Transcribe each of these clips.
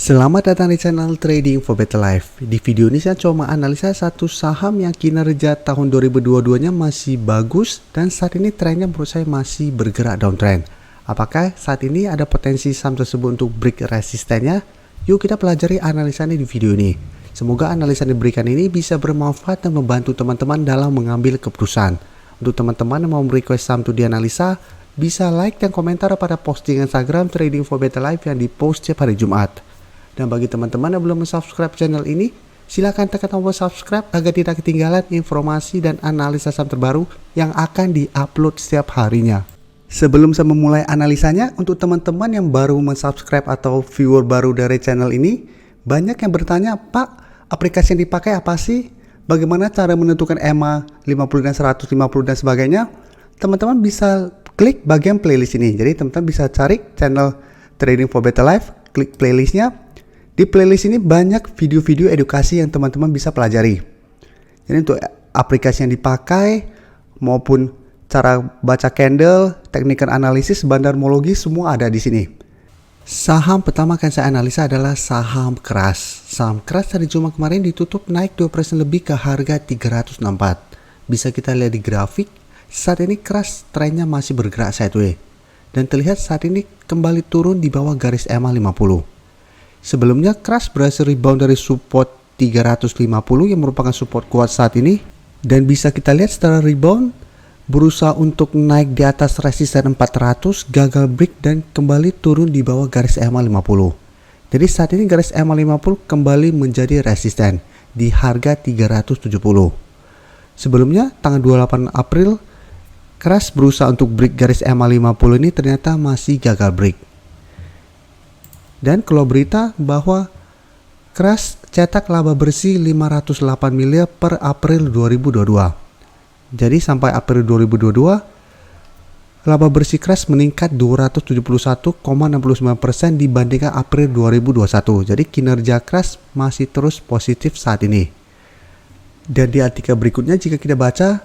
Selamat datang di channel Trading for Better Life. Di video ini saya coba analisa satu saham yang kinerja tahun 2022-nya masih bagus dan saat ini trennya menurut saya masih bergerak downtrend. Apakah saat ini ada potensi saham tersebut untuk break resistennya? Yuk kita pelajari analisanya di video ini. Semoga analisa yang diberikan ini bisa bermanfaat dan membantu teman-teman dalam mengambil keputusan. Untuk teman-teman yang mau request saham untuk dianalisa, bisa like dan komentar pada posting Instagram Trading for Better Life yang dipost setiap hari Jumat. Dan bagi teman-teman yang belum subscribe channel ini, silakan tekan tombol subscribe agar tidak ketinggalan informasi dan analisa saham terbaru yang akan diupload setiap harinya. Sebelum saya memulai analisanya, untuk teman-teman yang baru subscribe atau viewer baru dari channel ini, banyak yang bertanya, Pak, aplikasi yang dipakai apa sih? Bagaimana cara menentukan EMA 50 dan 150 dan sebagainya? Teman-teman bisa klik bagian playlist ini. Jadi teman-teman bisa cari channel Trading for Better Life, klik playlistnya. Di playlist ini banyak video-video edukasi yang teman-teman bisa pelajari. Jadi untuk aplikasi yang dipakai maupun cara baca candle, teknik analisis, bandarmologi semua ada di sini. Saham pertama yang saya analisa adalah saham keras. Saham keras hari Jumat kemarin ditutup naik 2% lebih ke harga 364. Bisa kita lihat di grafik, saat ini keras trennya masih bergerak sideways. Dan terlihat saat ini kembali turun di bawah garis EMA 50. Sebelumnya keras berhasil rebound dari support 350 yang merupakan support kuat saat ini. Dan bisa kita lihat setelah rebound berusaha untuk naik di atas resisten 400, gagal break dan kembali turun di bawah garis EMA 50. Jadi saat ini garis EMA 50 kembali menjadi resisten di harga 370. Sebelumnya tanggal 28 April keras berusaha untuk break garis EMA 50 ini ternyata masih gagal break. Dan kalau berita bahwa keras cetak laba bersih 508 miliar per April 2022. Jadi sampai April 2022 laba bersih keras meningkat 271,69% dibandingkan April 2021. Jadi kinerja keras masih terus positif saat ini. Dan di artikel berikutnya jika kita baca,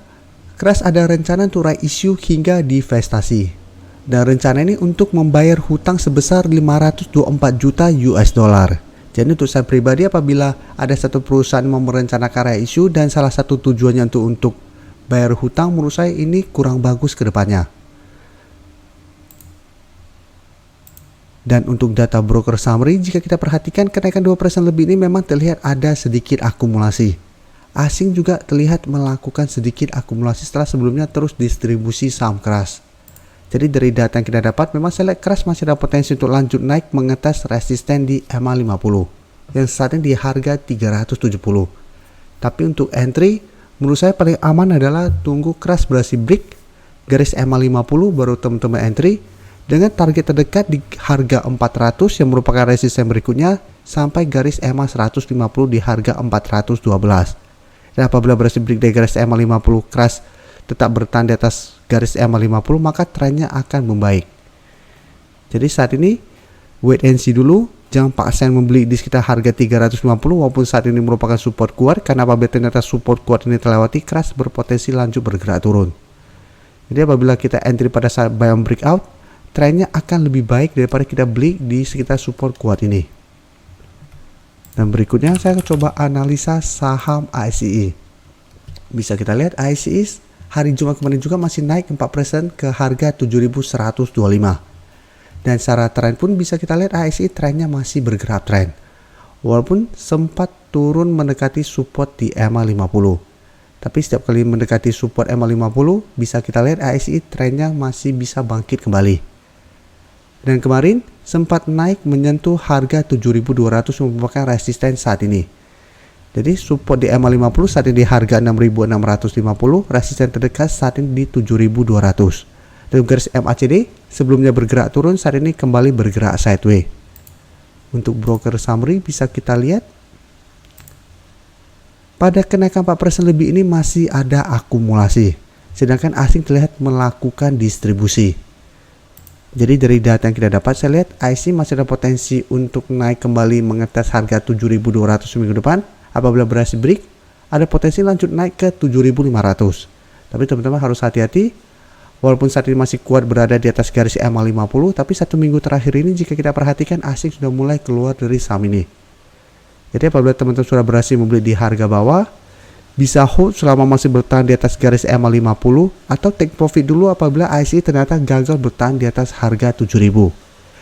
keras ada rencana untuk issue hingga divestasi. Dan rencana ini untuk membayar hutang sebesar 524 juta US dollar. Jadi untuk saya pribadi apabila ada satu perusahaan mau merencanakan issue dan salah satu tujuannya untuk bayar hutang, menurut saya ini kurang bagus ke depannya. Dan untuk data broker summary, jika kita perhatikan kenaikan 2% lebih ini memang terlihat ada sedikit akumulasi. Asing juga terlihat melakukan sedikit akumulasi setelah sebelumnya terus distribusi saham keras. Jadi dari data yang kita dapat memang saya lihat keras masih ada potensi untuk lanjut naik mengetes resisten di EMA 50 yang saat ini di harga 370. Tapi untuk entry menurut saya paling aman adalah tunggu keras berhasil break garis EMA 50 baru teman-teman entry dengan target terdekat di harga 400 yang merupakan resisten berikutnya sampai garis EMA 150 di harga 412. Dan apabila berhasil break dari garis EMA 50 keras tetap bertahan di atas garis EMA 50 maka trennya akan membaik. Jadi saat ini wait and see dulu, jangan paksa membeli di sekitar harga 350 walaupun saat ini merupakan support kuat, karena apabila ternyata support kuat ini terlewati keras berpotensi lanjut bergerak turun. Jadi apabila kita entry pada saat buy on breakout, trennya akan lebih baik daripada kita beli di sekitar support kuat ini. Dan berikutnya saya akan coba analisa saham ASI. Bisa kita lihat ASI hari Jumat kemarin juga masih naik 4% ke harga 7.125. Dan secara tren pun bisa kita lihat ASI trennya masih bergerak tren. Walaupun sempat turun mendekati support di EMA 50. Tapi setiap kali mendekati support EMA 50 bisa kita lihat ASI trennya masih bisa bangkit kembali. Dan kemarin sempat naik menyentuh harga 7.200 yang merupakan resisten saat ini. Jadi support di EMA 50 saat ini di harga 6.650, resisten terdekat saat ini di 7.200. Dan garis MACD sebelumnya bergerak turun saat ini kembali bergerak sideways. Untuk broker summary bisa kita lihat pada kenaikan 4% lebih ini masih ada akumulasi, sedangkan asing terlihat melakukan distribusi. Jadi dari data yang kita dapat saya lihat IC masih ada potensi untuk naik kembali mengetes harga 7.200 minggu depan. Apabila berhasil break, ada potensi lanjut naik ke 7.500. Tapi teman-teman harus hati-hati. Walaupun saat ini masih kuat berada di atas garis EMA 50, tapi 1 minggu terakhir ini jika kita perhatikan asing sudah mulai keluar dari saham ini. Jadi apabila teman-teman sudah berhasil membeli di harga bawah, bisa hold selama masih bertahan di atas garis EMA 50 atau take profit dulu apabila ICE ternyata gagal bertahan di atas harga 7.000.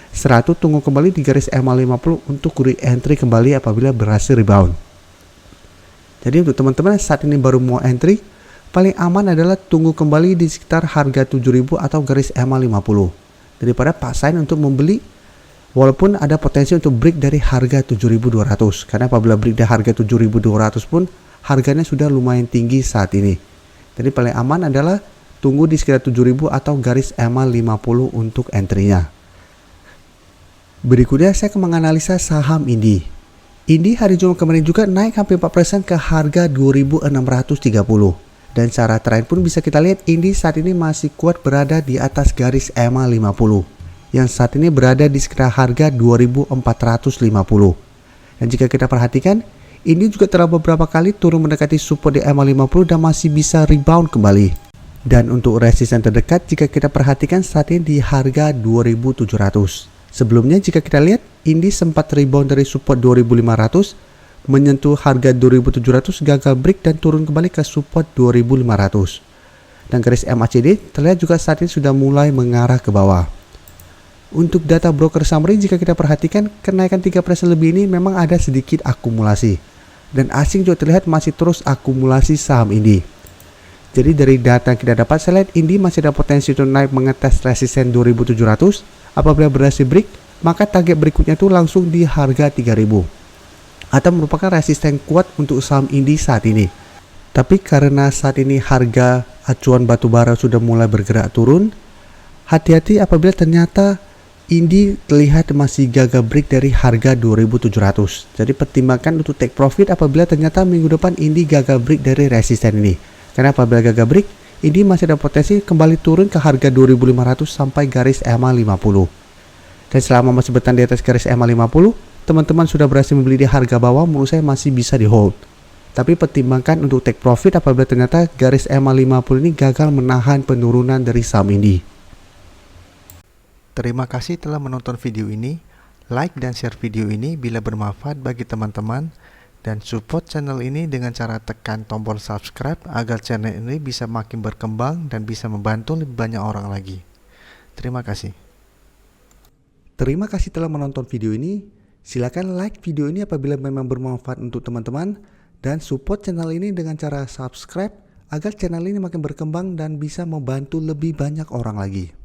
Setelah itu tunggu kembali di garis EMA 50 untuk re-entry kembali apabila berhasil rebound. Jadi untuk teman-teman saat ini baru mau entry, paling aman adalah tunggu kembali di sekitar harga 7.000 atau garis EMA 50 daripada paksain untuk membeli walaupun ada potensi untuk break dari harga 7.200, karena apabila break dari harga 7.200 pun harganya sudah lumayan tinggi saat ini. Jadi paling aman adalah tunggu di sekitar 7.000 atau garis EMA 50 untuk entry-nya. Berikutnya saya akan menganalisa saham Indi. Indi hari Jumat kemarin juga naik hampir 4% ke harga 2.630. Dan secara tren pun bisa kita lihat Indi saat ini masih kuat berada di atas garis EMA 50 yang saat ini berada di sekitar harga 2.450. Dan jika kita perhatikan, Indi juga telah beberapa kali turun mendekati support di EMA 50 dan masih bisa rebound kembali. Dan untuk resisten terdekat jika kita perhatikan saat ini di harga 2.700. Sebelumnya jika kita lihat Indi sempat rebound dari support 2.500, menyentuh harga 2.700, gagal break dan turun kembali ke support 2.500. Dan garis MACD terlihat juga saat ini sudah mulai mengarah ke bawah. Untuk data broker summary jika kita perhatikan kenaikan 3% lebih ini memang ada sedikit akumulasi. Dan asing juga terlihat masih terus akumulasi saham Indi. Jadi dari data yang kita dapat saya lihat Indi masih ada potensi untuk naik mengetes resisten 2.700. Apabila berhasil break, maka target berikutnya itu langsung di harga 3.000 atau merupakan resisten kuat untuk saham Indi saat ini. Tapi karena saat ini harga acuan batubara sudah mulai bergerak turun, hati-hati apabila ternyata Indi terlihat masih gagal break dari harga 2.700. Jadi pertimbangkan untuk take profit apabila ternyata minggu depan Indi gagal break dari resisten ini. Karena apabila gagal break, Indi masih ada potensi kembali turun ke harga 2.500 sampai garis EMA 50. Dan selama masih bertahan di atas garis EMA 50, teman-teman sudah berhasil membeli di harga bawah, menurut saya masih bisa di hold. Tapi pertimbangkan untuk take profit apabila ternyata garis EMA 50 ini gagal menahan penurunan dari saham Indi. Terima kasih telah menonton video ini. Like dan share video ini bila bermanfaat bagi teman-teman. Dan support channel ini dengan cara tekan tombol subscribe agar channel ini bisa makin berkembang dan bisa membantu lebih banyak orang lagi. Terima kasih. Terima kasih telah menonton video ini. Silakan like video ini apabila memang bermanfaat untuk teman-teman. Dan support channel ini dengan cara subscribe agar channel ini makin berkembang dan bisa membantu lebih banyak orang lagi.